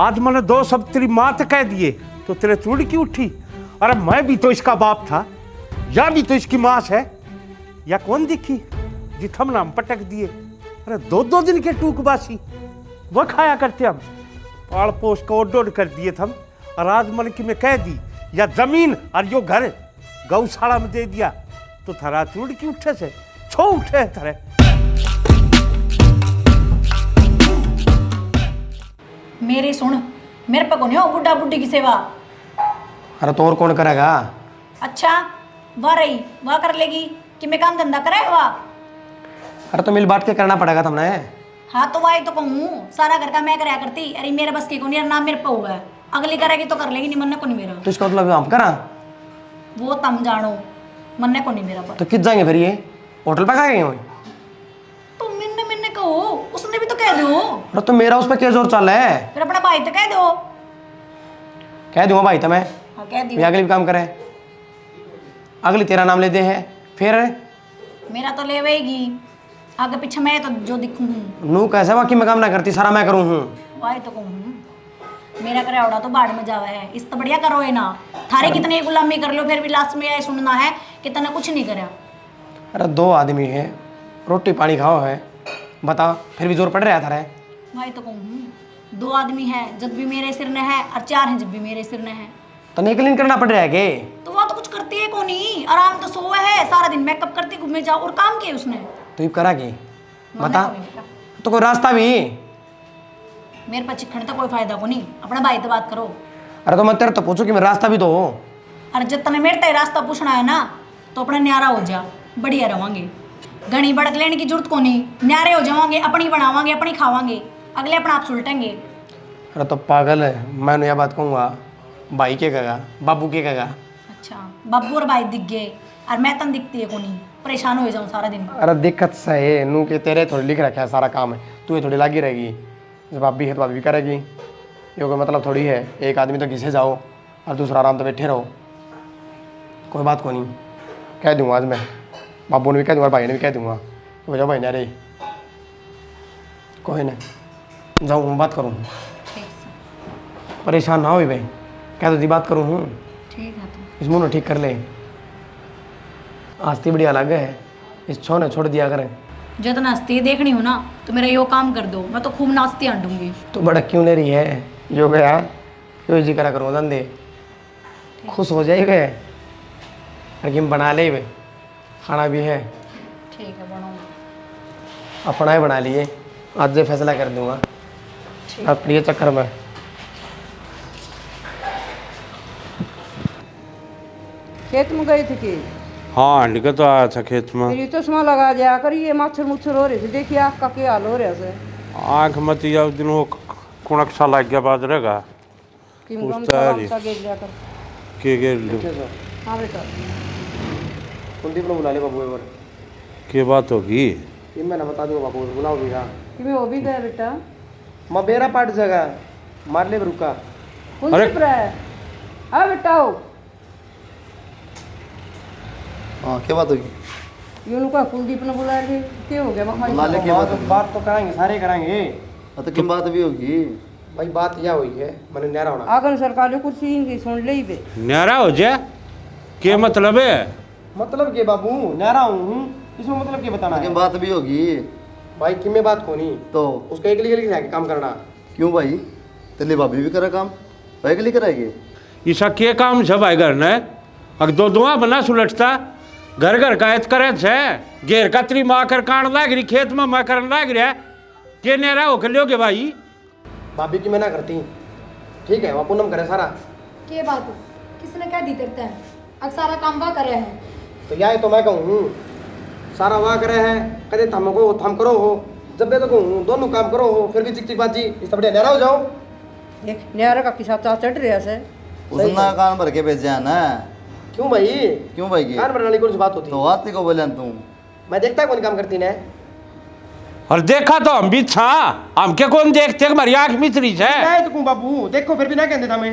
आज मैंने दो सब तेरी माँ तक कह दिए तो तेरे चूड़ की उठी। अरे मैं भी तो इसका बाप था, या भी तो इसकी माँ है, या कौन दिखी जिथम नाम पटक दिए। अरे दो दो दिन के टूकबासी वो खाया करते हम, पाल पोस को ओड कर दिए थे हम। और आज मन की मैं कह दी या जमीन और यो घर गौशाला में दे दिया तो थरा चूड़ की उठे से छो उठे थरे। मेरी सुन, मेरे पे कौन है वो बुढ़ा बुढ़ी की सेवा। अरे तो और कौन करेगा? अच्छा वाह रही वाह कर लेगी कि मैं काम धंधा करे वाह। अरे तो मिल बांट के करना पड़ेगा तुमने। हाँ तो वाही तो कहूँ, सारा घर का मैं कराया करती। अरे मेरे बस की कौन यार, नाम मेरे पे हुआ है, अगली करेगी तो कर लेगी, नहीं मन्ने को नहीं मेरा। तो इसका मतलब हम करा वो तुम जानो, मन्ने को नहीं मेरा पर। तो किस जाएंगे फिर? ये होटल पे खाएंगे वही? तो मिन्ने मिन्ने कहो, उसने भी तो कह दो। अरे तो मेरा उस पर क्या जोर चल रहा है? फिर अपना भाई तो कह दो। कह दूंगा भाई तुम्हें। हाँ कह ये दियो। अगली भी काम करे, अगली तेरा नाम लेते हैं फिर मेरा तो लेवेगी, आगे पीछे मैं तो जो दिखूँ नू कैसे बाकी मैं काम ना करती, सारा मैं करूँ हूँ। वाही तो कहूँ, मेरा करावड़ा तो बाढ़ में जावा है, इस तो बढ़िया करो है ना। थारे कितने गुलामी कर लो फिर भी लास्ट में ये सुनना है कि तने कुछ नहीं करा। अरे दो आदमी है, रोटी पानी खाओ है, बता फिर भी जोर पड़ रहा था रे। भाई तो कहूँ, दो आदमी है जब भी मेरे सिर ने है और चार हैं जब भी मेरे सिर ने है। तो निकलिन करना पड़ रहा है के? तो वो तो कुछ करती है कौन ही, आराम तो सोए है सारा दिन, मेकअप करती घूमे जाओ और काम किए उसने। तो ये करा की बता, को नहीं बेटा। तो कोई रास्ता भी? मेरे पर चिखने तो कोई फायदा को नहीं, अपना भाई तो बात करो। अरे तो मैं तेरे तो पूछू कि मैं रास्ता भी तो हो। अरे जब तने मेरे तय रास्ता पूछना है ना तो अपने न्यारा हो जा, बढ़िया रवांगे, घनी बड़क लेने की जरूरत को नहीं, न्यारे हो जावांगे, अपनी बनावांगे, अपनी खावांगे, अगले अपना आप सुलटेंगे। अरे तो पागल है, मैं यह बात कहूँगा भाई के कहेगा, बाबू के कहेगा? अच्छा बाबू और भाई दिख गए और मैं तन दिखती है को नहीं, परेशान हो जाऊँ सारा दिन। अरे दिक्कत सा है नू के तेरे थोड़ी लिख रखा है सारा काम है, तू ये थोड़ी लागी रहेगी, जब आप भी है तो बात भी करेगी। ये कोई मतलब थोड़ी है एक आदमी तो घिसे जाओ और दूसरा आराम तो बैठे रहो। कोई बात को नहीं, कह दूँगा आज मैं, बाबू ने भी कह दूँगा, भाई ने भी कह दूँगा कि वजह भाई ना रे कोई नहीं, जाऊँ बात करूँ, परेशान ना हो भाई, कह दो बात करूँ हूँ। ठीक है तो इस मुँह ठीक कर ले, आस्ती बढ़िया अलग है, इस छो ने छोड़ दिया करें। जब नाचती देखनी हो ना तो मेरा यो काम कर दो, मैं तो खूब नाचती आंडूंगी। तो बड़ा क्यों ले रही है, जो गया क्यों जी करा करो धंधे, खुश हो जाएगा, लेकिन बना ले वे, खाना भी है। ठीक है बनाओ, अपना ही बना लिए, आज से फैसला कर दूंगा अपने ये चक्कर में। खेत में गई थी कि? हाँ निकल तो आया था खेत में। मेरी चश्मा लगा दिया करिए, मच्छर मुच्छर हो रहे थे, देखिए आपका क्या हाल हो रहा है। आँख मत या दिन वो कुणक सा लग गया बाद रहेगा के गेर लो। हाँ बेटा कुलदीप ने बुला ले बाबू एक बार, के बात होगी ये मैं ना बता दूंगा बाबू, बुलाओ भी हाँ। कि मैं वो भी गया बेटा, मैं बेरा पाट जगह मार ले रुका। कुलदीप रहा है। हाँ बेटा हो, हाँ क्या बात होगी? ये उनका कुलदीप ने बुलाया थे, क्या हो गया? बुला ले, क्या बात होगी? बात तो कराएंगे, सारे कराएंगे तो किन बात भी होगी भाई, बात यह हुई है मैंने न्यारा होना। आगन सरकार कुर्सी इनकी सुन ली बे। न्यारा हो जाए के मतलब है? मतलब के बाबू न्यारा हूँ, इसमें मतलब क्या बताना किन है बात भी होगी भाई? कि मैं बात को नहीं तो उसका एक लिए काम करना। क्यों भाई, तेरी भाभी भी करा काम, भाई के लिए कराएगी? ईसा के काम है भाई घर ने? अगर दो दुआ बना सुलटता घर घर का एत करे छे, घेर कतरी माँ कर कान लाग रही खेत में मैं करन लाग रहा के न्यारा हो कर लोगे भाई? भाभी की मैं ना करती, ठीक है वहाँ पूनम करे सारा। के बात किसने कह दी देते हैं, अब सारा काम वह करे हैं। तो यह तो मैं कहूँ सारा वहाँ करे है, कदे थमको थम करो हो, जब मैं तो कहूँ दोनों काम करो हो, फिर भी चिक चिक बाजी इस बढ़िया न्यारा हो जाओ। देख न्यारा का किसा चा चढ़ रहा है। उसना कान भर के भेज जाना। क्यों भाई? क्यों भाई की कान भरने कौन सी बात होती? तो आती को बोले तुम, मैं देखता कौन काम करती ने। और देखा तो हम भी था, हम के कौन देखते हमारी आँख मिचरी है। मैं तो कहूँ बाबू देखो फिर भी ना कहते था मैं।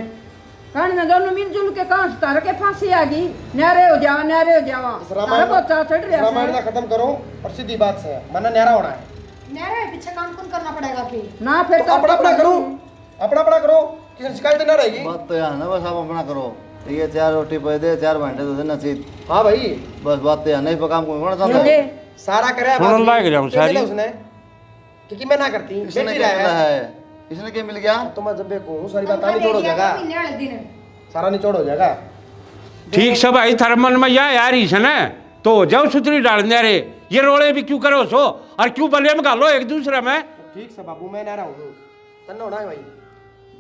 कहानी में दोनों मिलजुल के कहाँ से तार के फांसी आ गई, न्यारे हो जावा न्यारे हो जावा, तारा बहुत चा चढ़ रहा रामायण है। खत्म करो और सीधी बात से मना न्यारा होना है। न्यारे पीछे काम कौन करना पड़ेगा कि ना फिर तो अपना अपना करो, अपना अपना करो। किसी शिकायत ना रहेगी। बात तो यहाँ ना, बस आप अपना करो। तो ये 4 रोटी पे दे, 4 घंटे तो देना चाहिए। हाँ भाई बस बात तो यहाँ नहीं पे काम को कौन सुन चाहता ले है? सारा करे सुनन लाग जाऊं सारी। उसने क्योंकि मैं ना करती इसने बेटी क्या रहा मिला है है? इसने क्या मिल गया? तो मैं जब कहूँ सारी बात निचोड़ हो जाएगा, सारा निचोड़ हो जाएगा। ठीक सब भाई थारे मन में या यार ही है ना, तो हो जाओ सुतरी डालने रे। ये रोड़े भी क्यों करो सो, और क्यों बलिया में गालो एक दूसरे में। ठीक से बाबू मैं ना रहा हूँ तन्ना होना है भाई।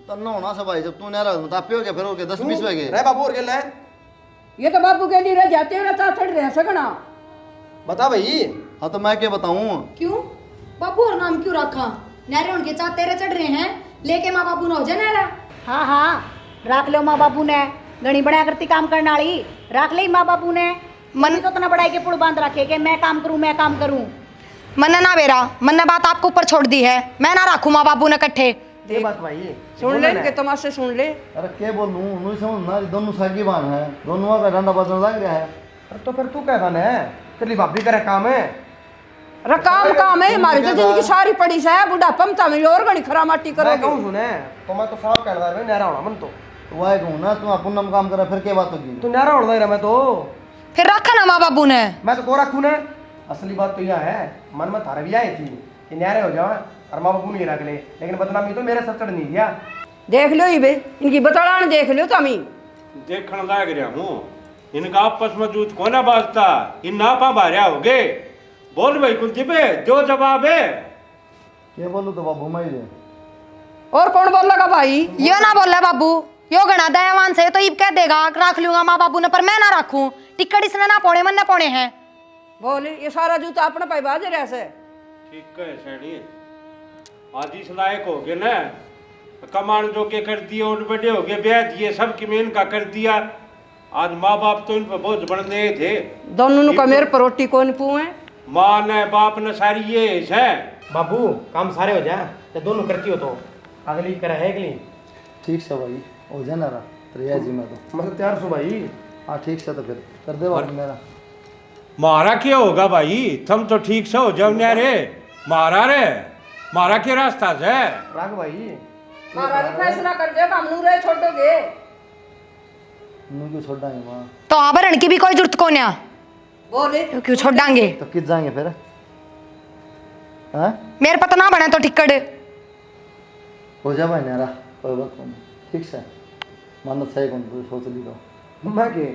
तन्ना होना से भाई, जब तू नहीं रहा तो आप पियो क्या फिर? और क्या 10-20 बजे? रह बाबू और खेलना है ये तो बाबू के लिए रह जाते हैं ना, छड़ रह सकना। बता भाई। हाँ तो मैं क्या बताऊँ? क्यों बाबू और नाम क्यों रखा? नारे उनके साथ तेरे चढ़ रहे हैं, लेके माँ बाबू ना हो जाए नारा। हाँ हाँ रख लो माँ बाबू ने, गणी बड़ा करती काम करने वाली रख ली माँ बाबू ने। मन तो इतना बड़ा के पुल बांध रखे कि मैं काम करूँ मैं काम करूँ। मन ना बेरा, मन ने बात आपको ऊपर छोड़ दी है, मैं ना रखूँ माँ बाबू ने इकट्ठे। ये बात भाई सुन ले इनके तमाशे सुन ले। अरे क्या बोलूँ, नहीं समझना, दोनों सागी बान है, दोनों का डंडा बजने लग गया है। अरे तो फिर तू कहता ना तेरी भाभी करे काम है। अरे काम है हमारी तो जिंदगी सारी पड़ी से है, बुढ़ापा में तमें और घनी खरा माटी मैं कहूँ करोगे। सुने तो मैं तो साफ कहना है नहरा होना मन तो वह कहूँ ना, तुम अपन नाम काम करा फिर क्या बात होगी? तू नहरा होना रहा मैं तो फिर रखा ना माँ बाबू ने। मैं तो को रखूँ ना। असली बात तो यह है मन में थारे भी आई थी कि न्यारे हो जाओ और माँ बाबू नहीं रख ले, लेकिन बदनामी तो मेरे सब चढ़ नहीं गया। देख लो ही बे, इनकी बतलान देख लो तमी। देखने लाग रहा हूँ, इनका आपस में जूत को ना बाजता, इन नापा भार्या हो गए। बोल भाई कुलदीप जो जवाब है। क्या बोलूँ तो बाबू मैं ही दे। और कौन बोल लगा भाई? यो ना बोला बाबू, यो गणा दयावान से तो ये कह देगा रख लूंगा माँ बाबू ने, पर मैं ना रखूं। टिकट इसने ना पौने मन ना पौने हैं। बोल ये सारा जूता अपने पाई बाजे रह से। ठीक है सैनी, आज इस लायक हो गए ना, कमान जो के कर दिए, उन बड़े हो गए, ब्याह दिए, सब किमेन का कर दिया। आज माँ बाप तो इन पर बोझ बढ़ने थे। दोनों का मेरे पर रोटी कौन पुए? माँ ने बाप ने सारी ये है। बाबू काम सारे हो जाए तो दोनों करती हो तो अगली करे है अगली। ठीक से भाई हो जाए ना रिया जी में तो मतलब तैयार सो भाई। हाँ ठीक से, तो फिर कर दे बाबू मेरा। मारा क्या होगा भाई, तुम तो ठीक से हो जाओ रे। मारा रे, मारा के रास्ता से राग भाई मारा भी फैसला कर दे, हम नू रहे छोड़ोगे। नू क्यों छोड़ देंगे माँ? तो आभरण की भी कोई जरूरत को नहीं, बोले तो क्यों छोड़ देंगे? तो किस जाएंगे फिर? हाँ मेरे पता ना बने तो टिकट हो जा भाई मेरा, कोई बात नहीं। ठीक से मानत सही कौन तू सोच ली तो मैं के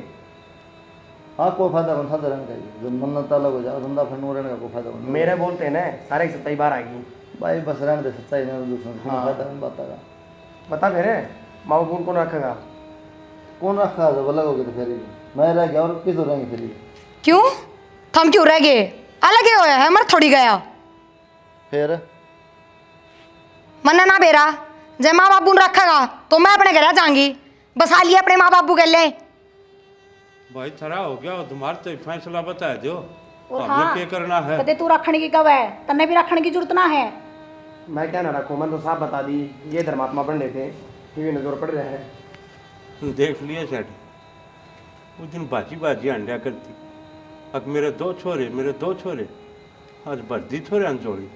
हाँ कोई फायदा कौन फायदा रहने का? जब मन्नत अलग हो जाए धंधा फिर नो रहने का कोई फायदा कौन? मेरे बोलते हैं ना सारे की सत्ताई बार आएगी। भाई बस रहने दे, सच्चाई नहीं दूसरों को हाँ। फायदा नहीं बात का। बता फिर माँ बाबू कौन रखेगा? कौन रखा जब अलग हो गए तो फिर ही मैं रह गया और किस हो रहेंगे फिर? क्यों? थम क्यों रह गए? अलग ही होया है, मर थोड़ी गया। फिर मन ना बेरा, जब माँ बाबू ने रखेगा तो मैं अपने घर जाऊंगी, बसा लिया अपने माँ बाबू के लिए। भाई थरा हो गया, तुम्हारा तो फैसला बता दो, और हमने हाँ, क्या करना है। कदे तू रखने की कब है, तन्ने भी रखने की जरूरत ना है। मैं क्या ना रखूँ, मैं तो साफ बता दी ये धर्मात्मा पढ़ लेते टीवी में जोर पड़ रहे हैं। देख लिया सेठ, उस दिन बाजी बाजी अंडा करती। अब मेरे दो छोरे आज बर्दी छोरे अंजोड़ी,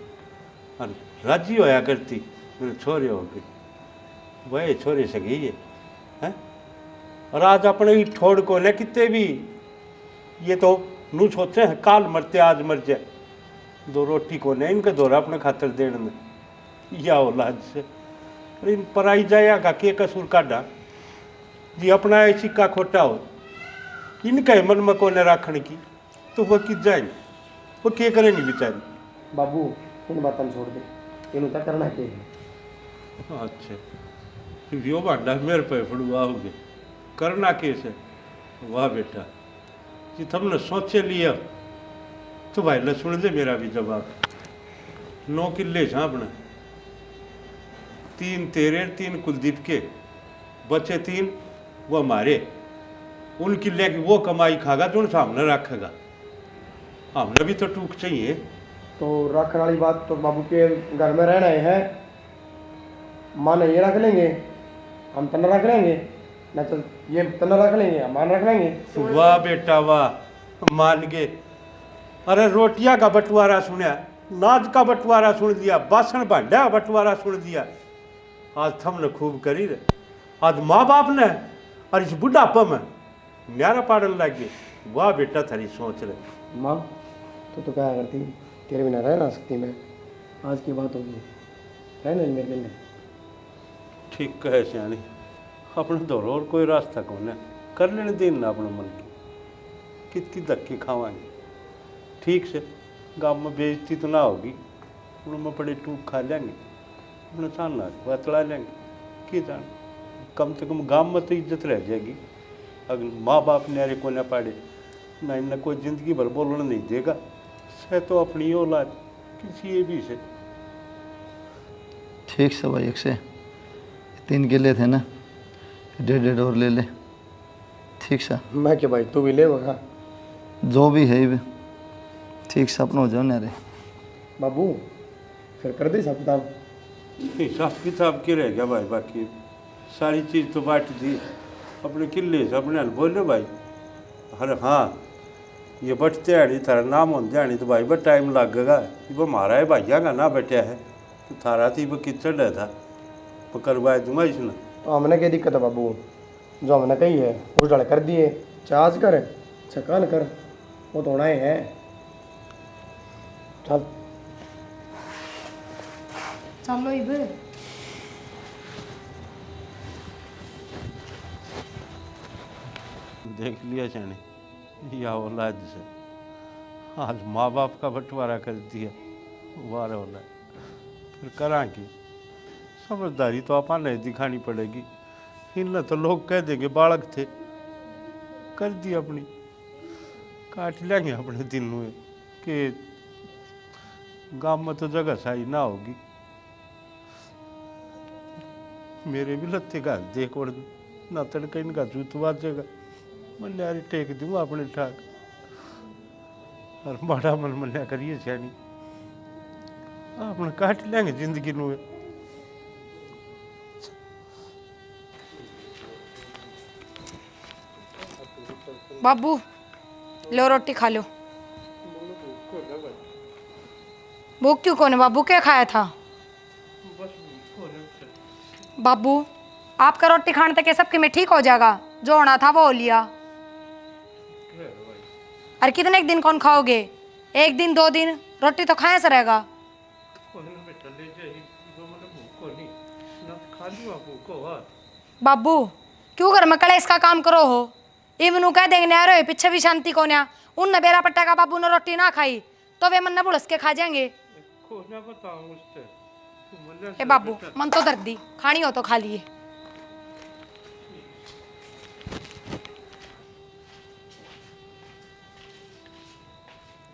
और राजी होया करती मेरे छोरे हो गए, वही छोरे से गई है। और आज अपने ही छोड़ को न कितने भी, ये तो नू सोचे हैं काल मरते आज मर जाए, दो रोटी को ने इनके दौरा अपने खातर देने में या औलाद से। अरे इन पराई जाया का के कसूर काढ़ा जी, अपना ये सिक्का खोटा हो, इनके मन में को ने राखने की, तो वो किस जाएंगे, वो क्या करेंगे बेचारी। बाबू इन बातों छोड़ दे, इन क्या करना है। अच्छा यो भांडा मेरे पे फड़ुआ हो गए, करना कैसे? वाह बेटा जी, तुमने सोचे लिया तो भाई ले सुन दे मेरा भी जवाब। 9 किले झाँपना, 3 तेरे 3 कुलदीप के, बचे 3 वो हमारे। उन किले की वो कमाई खागा जो सामने रखेगा, हमने भी तो टूक चाहिए। तो रखने वाली बात तो बाबू के घर में रहना है, मान ये रख लेंगे, हम तना रख लेंगे, न तो ये तना रख लेंगे, हम मान रख लेंगे। वाह बेटा वाह, मान गए। अरे रोटियां का बंटवारा सुना, नाज का बंटवारा सुन दिया, बासन भांडा बंटवारा सुन दिया, आज हमने खूब करी रे। आज माँ बाप ने और इस बुढ़ापा में न्यारा पाड़न लग गए। वाह बेटा थारी सोच रहे। माँ तो क्या करती, तेरे बिना रह ना सकती मैं। आज की बात होगी, रहने मेरे लिए। ठीक कहे सियानी, अपने दौर और कोई रास्ता कौन है, कर लेने देन ना अपने मन की, कितनी धक्के खावाएंगे। ठीक से गाँव में बेइज्जती तो ना होगी, उनमें बड़े टूक खा लेंगे, अपने सामना वह चला लेंगे। कि जान कम से कम गाँव में तो इज्जत रह जाएगी। अगर माँ बाप न्यारे को ना पाड़े ना इन्हें कोई जिंदगी भर बोलने नहीं देगा। से तो अपनी औलाद किसी ये भी से। ठीक से भाई, 103 किले थे ना, 1.5 और ले ले। ठीक से मैं क्या भाई, तू भी ले बगा। जो भी है भी ठीक से अपना हो जाओ ना रे बाबू। फिर कर दे सब किताब। हिसाब किताब के रह गया भाई, बाकी सारी चीज़ तो बांट दी अपने किले से, अपने हल बोले भाई। अरे हाँ, ये बटते आनी थारा नाम होते आनी तो भाई बस टाइम लगेगा। वो हमारा है भैया का ना बैठा है तो थारा थी वो किचड़ है था, वो करवाए दूंगा इसने। तो हमने क्या दिक्कत है बाबू, जो हमने कही है उस डाल कर दिए। चार्ज कर चकान कर, वो तो होना ही है। चल चलो इब देख लिया जाने या औलाद से आज माँ बाप का बंटवारा कर दिया। वार औलाद फिर करा की समझदारी तो अपन नहीं दिखानी पड़ेगी। इनने तो लोग कह देंगे बालक थे, कर दी अपनी, काट लेंगे अपने दिन में कि गांव में तो जगह सही ना होगी। मेरे भी लत्ते घाल देख और ना तड़का इनका जूत बाजेगा, मैं न्यारी टेक दूंगा अपने ठाक। और बड़ा मन मन्या करिए सियानी, अपने काट लेंगे जिंदगी में। बाबू लो रोटी खा लो। भूख क्यों कौन है बाबू, क्या खाया था? बाबू आपका रोटी खाने तक ये सबके में ठीक हो जाएगा, जो होना था वो हो लिया। अरे कितने एक दिन कौन खाओगे, 1 दिन 2 दिन रोटी तो खाए से रहेगा। बाबू क्यों घर में कलेश का काम करो हो, इवनू कह देंगे ना रो पीछे भी शांति को ना। उन बेरा पट्टा का बाबू ने रोटी ना खाई तो वे मन बुड़स के खा जाएंगे। ए बाबू मन तो दर्दी, खानी हो तो खा लिए।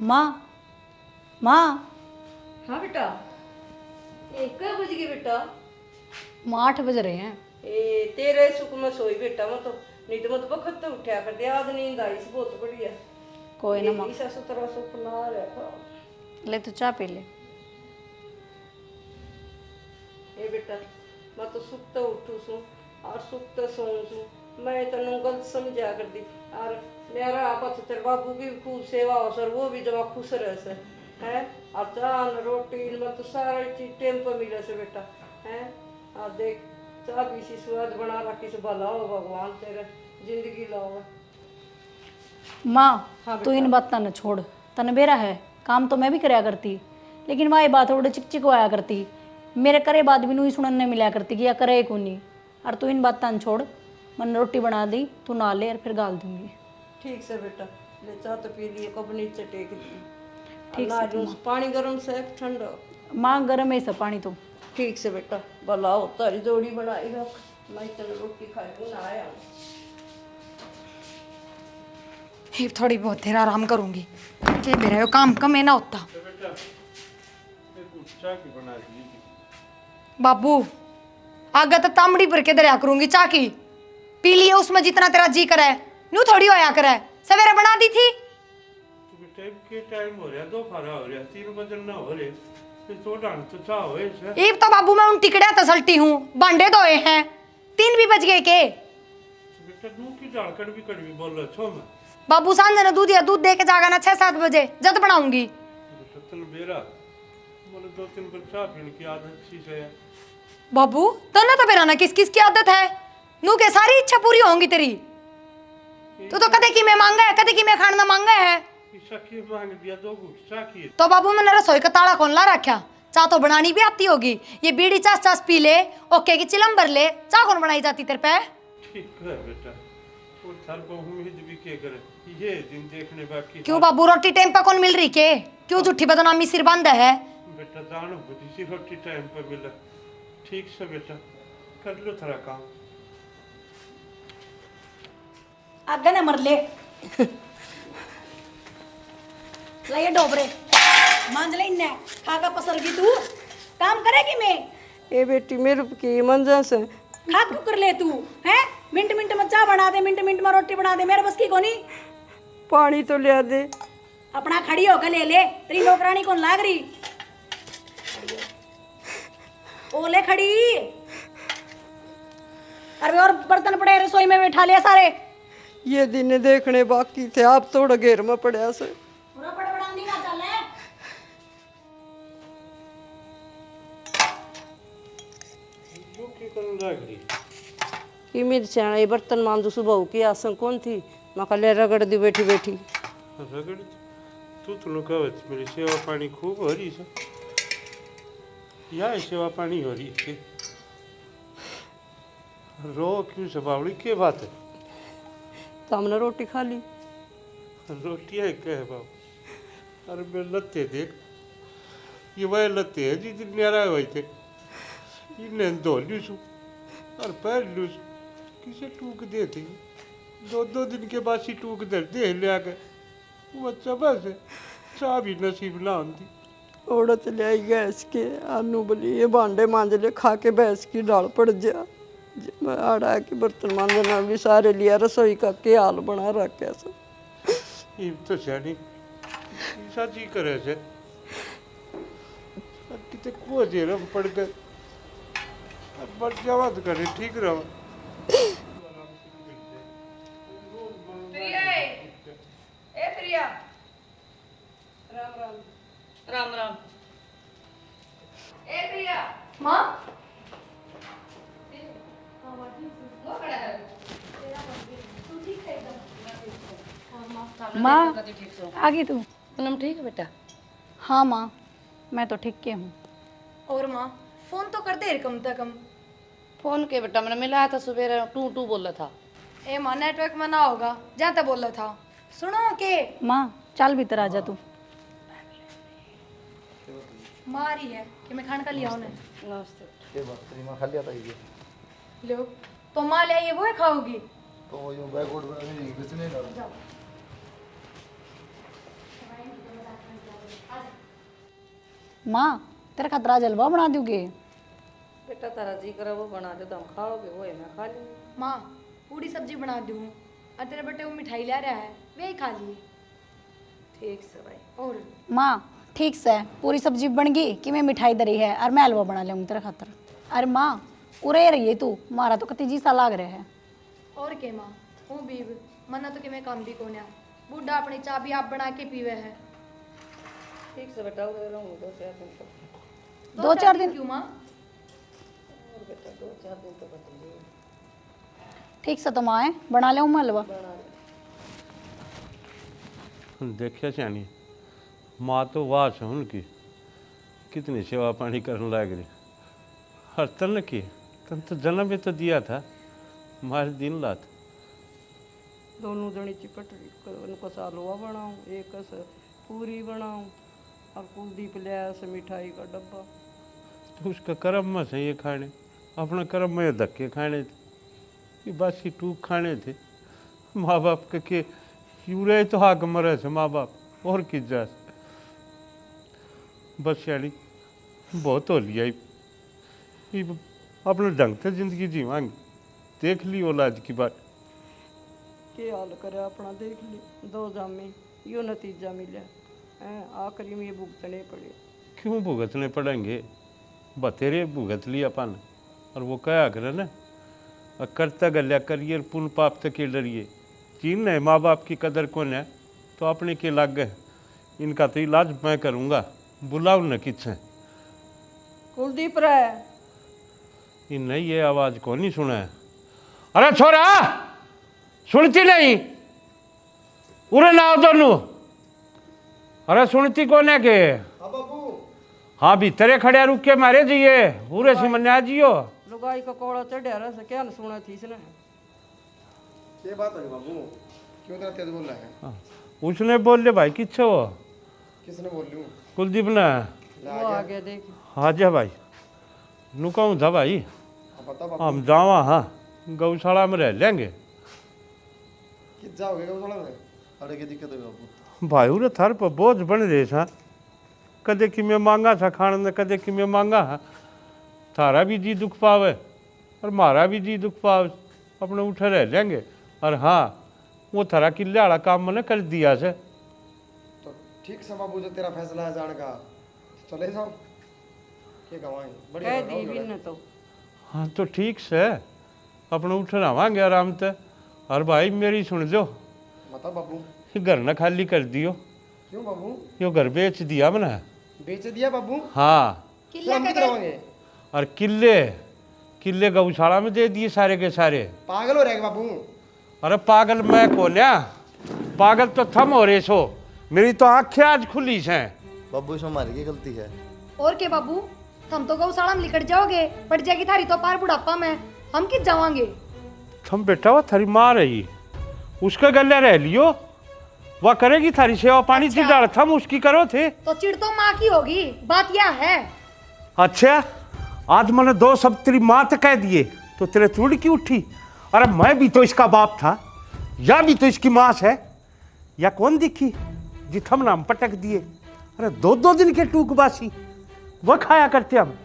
माँ माँ हाँ बेटा, एक क्या बज गई बेटा? माँ 8 बज रहे हैं। ए तेरे सुख में सोई बेटा, मैं तो नहीं तो मत वक्त तो उठा कर दे, आज नींद आई से बहुत बढ़िया। कोई ना माँ, ऐसा सुतरा सुपना रहा। ले तू चाय पी ले। ए बेटा, मैं तो सुखता उठू सू और सुखता सोऊं सू। मैं तेन गलत समझा कर दी और मेरा आपा तो तेरे बाबू की खूब सेवा हो सर, वो भी जमा खुश रहे सर है। और चान रोटी में तो सारा चीज टाइम पर मिले से बेटा है। और देख चाह भी सी स्वाद बना रखी से भला हो भगवान तेरे जिंदगी लाओ। माँ तू इन बात न छोड़, तन बेरा है काम तो मैं भी कराया करती, लेकिन वह बात थोड़े चिकचिक आया करती। मेरे करे बाद भी नू ही सुनने मिला करती कि या करे को नहीं। और तू इन बात न छोड़, मन रोटी बना दी, तू ना ले और फिर गाल दूंगी। ठीक से बेटा, ले चाह तो पी लिए, कब नीचे टेक दी। ठीक से पानी गर्म से ठंडा? माँ गर्म है सब पानी तो। ठीक से बेटा, भला हो तारी जोड़ी बनाई रख, मैं तेरे रोटी खाई ना आया। ही थोड़ी बहुत देर आराम करूंगी कि मेरा यो काम कम है ना होता। बाबू आगे तो तामड़ी भर के दरिया करूंगी चाह की, पी लिए उसमें जितना तेरा जी करे, नू थोड़ी होया करे। सवेरे बना दी थी। टाइम हो रहा, 2 खाना हो रहा, 3 बजे ना हो रहे, तो डांट तो चाह होए से। एक तो बाबू मैं उन टिकड़िया तसलती हूँ, भांडे धोए हैं, 3 भी बज गए के। बेटा दूध की दाल कड़वी बोल रहा छो मैं। बाबू सांझ ने दूध या दूध दे के जागा ना 6-7 बजे जद बनाऊंगी। सत्तल बेरा बोले 2-3 बार चाह पीने की आदत सी है। बाबू तन्ना तो बेरा ना किस किस की आदत है। नू के सारी इच्छा पूरी होंगी तेरी। तू तो कदे की मैं मांगा है, कदे की मैं खाना मांगा है। सखी मांग दिया दो घूट सखी। तो बाबू मैंने रसोई का ताला कौन ला रखा? चाह तो बनानी भी आती होगी। ये बीड़ी चास चास पी ले, ओके की चिलम भर ले, चाह कौन बनाई जाती तेरे पे? ठीक है बेटा, और थार को उम्मीद भी के करे, ये दिन देखने बाकी। क्यों बाबू रोटी टाइम पे कौन मिल रही के? क्यों झूठी बदनामी सिर बंद है? बेटा जानो बुद्धि सी रोटी टाइम पर मिला। ठीक से बेटा, कर लो थोड़ा काम। आगे न मर ले। लाइए डोबरे मांझ ले इन्ने खाका पसरगी तू काम करेगी मैं। ए बेटी मेरे की मंजन से खा क्यों कर ले तू हैं? मिनट मिनट में चाय बना दे, मिनट मिनट में रोटी बना दे, मेरे बस की कोनी। पानी तो ले दे। अपना खड़ी होकर ले ले, तेरी नौकरानी कौन लाग रही? ओले खड़ी। अरे और बर्तन पड़े रसोई में बैठा लिया सारे। ये दिन देखने बाकी थे, आप थोड़ा घेर में पड़ा से। पूरा बड़बड़ांदी ना चल है। जो की करन लाग रही। कि मिर्चा ये बर्तन मांजू सुबह की आसन कौन थी, मैं कल रगड़ दी बैठी बैठी। रगड़ तू तो लुकावत मेरी सेवा पानी खूब हो रही है। या सेवा पानी हो रही है। रो क्यों सबावड़ी के बात है? तो हमने रोटी खा ली। रोटियाँ कहे बाबू। अरे मैं लत्ते देख, ये वह लत्ते है जिस दिन न्यारा हुए थे। इन्हें धो लूसू और पैर लूसू किसे टूक देते। दो दो दिन के बाद ही टूक दे ले आ गए। वो अच्छा बस है, चाह भी नसीब ना आती। औरत ले आई गैस के आनू बोली ये भांडे मांज ले, खा के भैंस की डाल पड़ जा। मैं आड़ा के बर्तन मांजना भी सारे लिया, रसोई का के हाल बना रखा सब। ये तो जानी साची करे से किते को जेरम पड़ गए। अब बढ़ जावा तो करे ठीक रहो। प्रिया राम राम। ए प्रिया माँ माँ आ गई तू? पूनम ठीक है बेटा? हाँ माँ मैं तो ठीक के हूँ। और माँ फोन तो कर दे कम से कम। फोन के बेटा मैंने मिलाया था सुबह, टू टू बोल रहा था। ए माँ नेटवर्क में ना होगा, जाते बोल रहा था। सुनो के माँ चल भीतर आ जा तू। माँ आ रही है कि मैं खाने का लिया उन्हें। नमस्ते। ये बात तेरी माँ खा लिया था ये। लो तो माँ ले आइए, वो ही खाओगी। तो वो यूँ बैकवर्ड बनाने की कुछ नहीं लगा। माँ तेरा खतरा जलवा बना दूंगे। बेटा तारा जी करा वो बना दे तो हम खाओगे, वो है मैं खा लेंगे। माँ पूरी सब्जी बना दूँ और तेरे बेटे वो मिठाई ला रहा है, वे ही खा लिए। ठीक से भाई। और माँ ठीक से पूरी सब्जी बन गई कि मैं मिठाई दरी है और मैं हलवा बना लूँगी तेरा खातर। अरे माँ उरे रही है तू, मारा तो कति जी सा लाग रहा है। और के माँ हूँ बीब मना तो कि मैं काम भी कोन्या। बूढ़ा अपनी चाय भी आप बना के पीवे है। ठीक से बेटा उधर रहूँगी 2-4 दिन तक। 2-4 दिन क्यों माँ? और बेटा 2-4 दिन तक बताइए। ठीक से तो माँ है बना ले मैं हलवा। देखिए जानी माँ तो वाह है उनकी, कितनी सेवा पानी करने लग रही। हर तन की तन तो जन्म भी तो दिया था मारे दिन रात। दोनों जनी चिपट उनको सालवा बनाऊँ, एक से पूरी बनाऊँ और कुलदीप ले आया से मिठाई का डब्बा। तो उसका कर्म में से ये खाने, अपना कर्म में ये धक्के खाने थे, ये बासी टूक खाने थे। माँ बाप के यूरे तो हाक मरे से माँ बाप और किस जा। बस यानी बहुत हो लिया ये अपने ढंग से जिंदगी जीवांगे। देख ली औलाद की बात। के हाल करे अपना देख ली। 2 जामे यो नतीजा मिला है, आखिरी में ये भुगतने पड़े। क्यों भुगतने पड़ेंगे? बतेरे भुगत लिया अपन। और वो क्या करे ना, करता गल्या करियर पुन पाप तक के डरिए। चीन है माँ बाप की कदर कौन है तो अपने के लाग गए। इनका तो इलाज मैं करूँगा, बुलाओ न किसे। कुलदीप रहे ये नहीं ये आवाज़ कौन नहीं सुना है। अरे छोरा सुनती नहीं उरे ना दोनों अरे सुनती कौन है के हाँ भीतरे खड़े रुक के मारे जिये पूरे सिमन्या जियो लुगाई का कोड़ा चढ़ा रहा से क्या न सुना थी इसने ये बात है बाबू क्यों इतना तेज बोल रहा है हाँ, उसने बोल ले भाई किच्छो किसने बोल लूँ कुलदीप ने वो आ गया देख हाँ जा भाई नु कहूँ था भाई बता बाबू हम जावा हाँ गौशाला में रह लेंगे किस जाओगे गौशाला में अरे की दिक्कत है बाबू भाई उरे थार पर बोझ बन रहे था कदे कि मैं मांगा था खाने में कदे कि मैं मांगा है थारा भी जी दुख पावे और मारा भी जी दुख पावे अपने उठे रह लेंगे और हाँ वो थारा किले वाला काम मैंने कर दिया से तो ठीक से बाबू जो तेरा फैसला है जाने का चले जाओ क्या गवाएं बढ़िया कह रहो, दी भी न तो हाँ तो ठीक से अपने उठ रहांगे आराम से और भाई मेरी सुन लो बता बाबू ये घर न खाली कर दियो क्यों बाबू यो घर बेच दिया मैंने बेच दिया बाबू हाँ फिर किले हम के किधर रहोगे और किले किले गौशाला में दे दिए सारे के सारे पागल हो रहे बाबू अरे पागल मैं कोन्या पागल तो थम हो रे सो मेरी तो आंखें आज खुली हैं बाबू इसमें हमारी की गलती है और के बाबू हम तो गौशाला में लिकट जाओगे पड़ जाएगी थारी तो पार बुढ़ापा में हम किस जावांगे थम बेटा वो थारी माँ रही उसके गले रह लियो वह करेगी थारी सेवा पानी अच्छा। डाल थम उसकी करो थे तो चिड़ तो माँ की होगी बात यह है अच्छा आज मैंने दो शब्द तेरी माँ तक कह दिए तो तेरे चूड़ की उठी अरे मैं भी तो इसका बाप था या भी तो इसकी माँ है या कौन दिखी जिथम नाम पटक दिए अरे दो दो दिन के टूकबासी वह खाया करते हम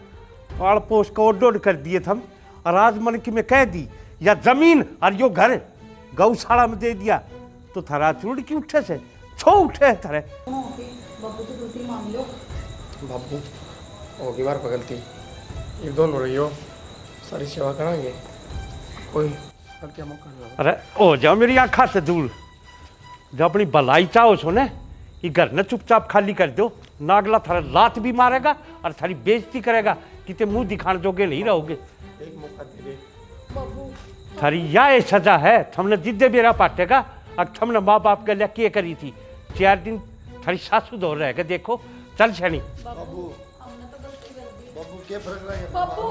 पाड़ पोस को ओड कर दिए थम और आज मन की मैं कह दी या जमीन और यो घर गौशाला में दे दिया तो थारा चूड़ की उठे से छो उठे थारे बाबू होगी बार पर गलती एक दोन हो रही हो सारी सेवा कराएंगे कोई क्या मौका नहीं अरे ओ जाओ मेरी आँखा से दूर जब अपनी भलाई चाहो सो ने ये घर न चुपचाप खाली कर दो नागला थारा लात भी मारेगा और थारी बेइज्जती करेगा कि ते मुंह दिखाने जोगे नहीं रहोगे एक मौका दे दे थारी यह सजा है थमने जिद्दे बेरा पाटेगा और थमने माँ बाप के लिए क्या करी थी 4 दिन थारी सासू दौड़ रहेगा देखो चल छनी बाबू बाबू क्या फर्क रहेगा बाबू